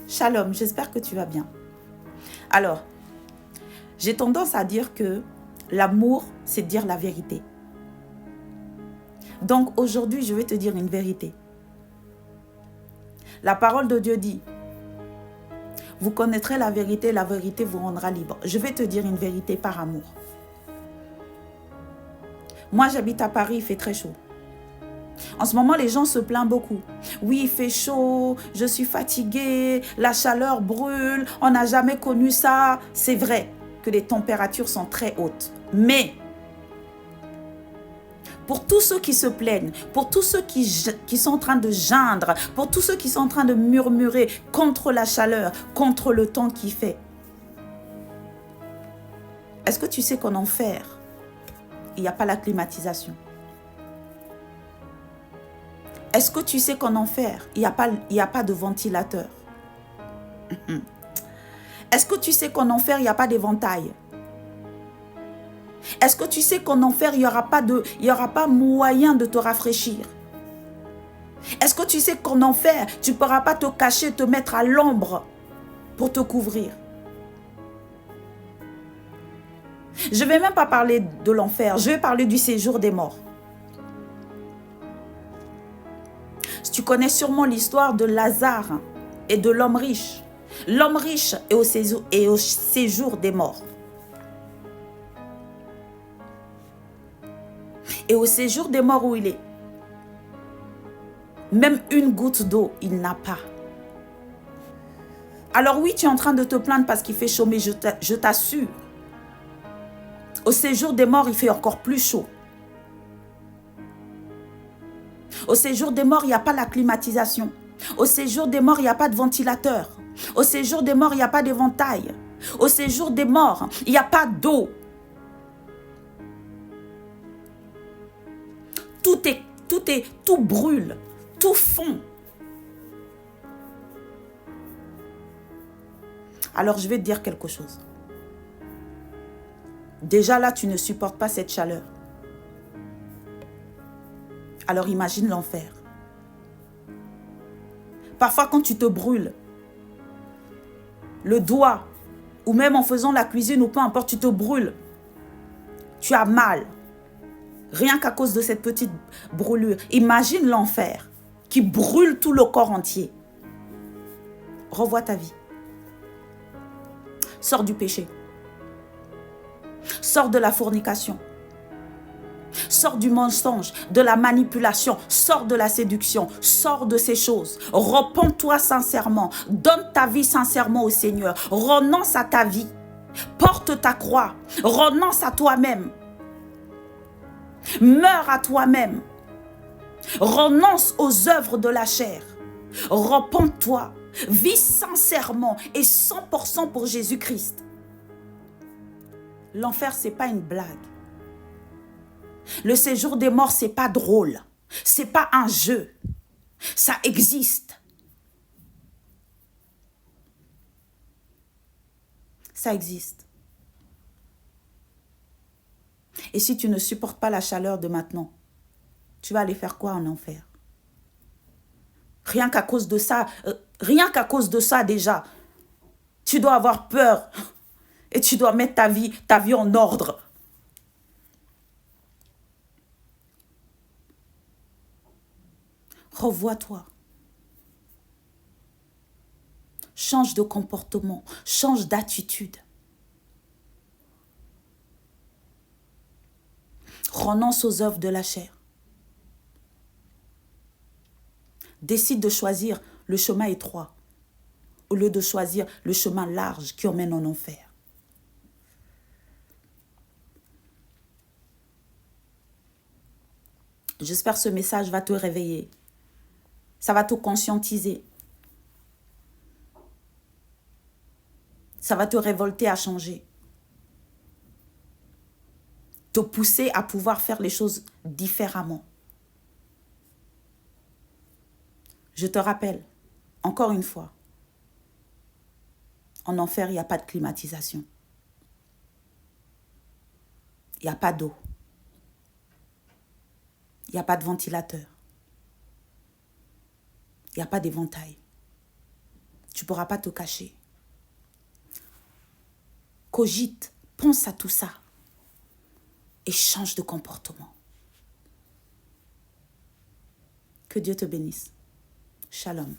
Shalom, j'espère que tu vas bien. Alors, j'ai tendance à dire que l'amour, c'est dire la vérité. Donc aujourd'hui, je vais te dire une vérité. La parole de Dieu dit, vous connaîtrez la vérité vous rendra libre. Je vais te dire une vérité par amour. Moi, j'habite à Paris, il fait très chaud. En ce moment, les gens se plaignent beaucoup. Oui, il fait chaud, je suis fatiguée, la chaleur brûle, on n'a jamais connu ça. C'est vrai que les températures sont très hautes. Mais, pour tous ceux qui se plaignent, pour tous ceux qui sont en train de geindre, pour tous ceux qui sont en train de murmurer contre la chaleur, contre le temps qu'il fait, est-ce que tu sais qu'en enfer, il n'y a pas la climatisation? Est-ce que tu sais qu'en enfer, il n'y a pas de ventilateur? Est-ce que tu sais qu'en enfer, il n'y a pas d'éventail? Est-ce que tu sais qu'en enfer, il n'y aura pas moyen de te rafraîchir? Est-ce que tu sais qu'en enfer, tu ne pourras pas te cacher, te mettre à l'ombre pour te couvrir? Je ne vais même pas parler de l'enfer, je vais parler du séjour des morts. Tu connais sûrement l'histoire de Lazare et de l'homme riche. L'homme riche est au séjour des morts. Et au séjour des morts où il est, même une goutte d'eau, il n'a pas. Alors oui, tu es en train de te plaindre parce qu'il fait chaud, mais je t'assure, au séjour des morts, il fait encore plus chaud. Au séjour des morts, il n'y a pas la climatisation. Au séjour des morts, il n'y a pas de ventilateur. Au séjour des morts, il n'y a pas d'éventail. Au séjour des morts, il n'y a pas d'eau. Tout brûle, tout fond. Alors je vais te dire quelque chose. Déjà là, tu ne supportes pas cette chaleur. Alors imagine l'enfer. Parfois quand tu te brûles, le doigt, ou même en faisant la cuisine, ou peu importe, tu te brûles. Tu as mal. Rien qu'à cause de cette petite brûlure. Imagine l'enfer qui brûle tout le corps entier. Revois ta vie. Sors du péché. Sors de la fornication. Sors du mensonge, de la manipulation, sors de la séduction, sors de ces choses. Repens-toi sincèrement, donne ta vie sincèrement au Seigneur, renonce à ta vie, porte ta croix, renonce à toi-même, meurs à toi-même, renonce aux œuvres de la chair, repens-toi, vis sincèrement et 100% pour Jésus-Christ. L'enfer, ce n'est pas une blague. Le séjour des morts, c'est pas drôle. C'est pas un jeu. Ça existe. Ça existe. Et si tu ne supportes pas la chaleur de maintenant, tu vas aller faire quoi en enfer? Rien qu'à cause de ça déjà, tu dois avoir peur et tu dois mettre ta vie en ordre. Revois-toi. Change de comportement, change d'attitude. Renonce aux œuvres de la chair. Décide de choisir le chemin étroit au lieu de choisir le chemin large qui emmène en enfer. J'espère que ce message va te réveiller. Ça va te conscientiser. Ça va te révolter à changer. Te pousser à pouvoir faire les choses différemment. Je te rappelle, encore une fois, en enfer, il n'y a pas de climatisation. Il n'y a pas d'eau. Il n'y a pas de ventilateur. Il n'y a pas d'éventail. Tu pourras pas te cacher. Cogite, pense à tout ça et change de comportement. Que Dieu te bénisse. Shalom.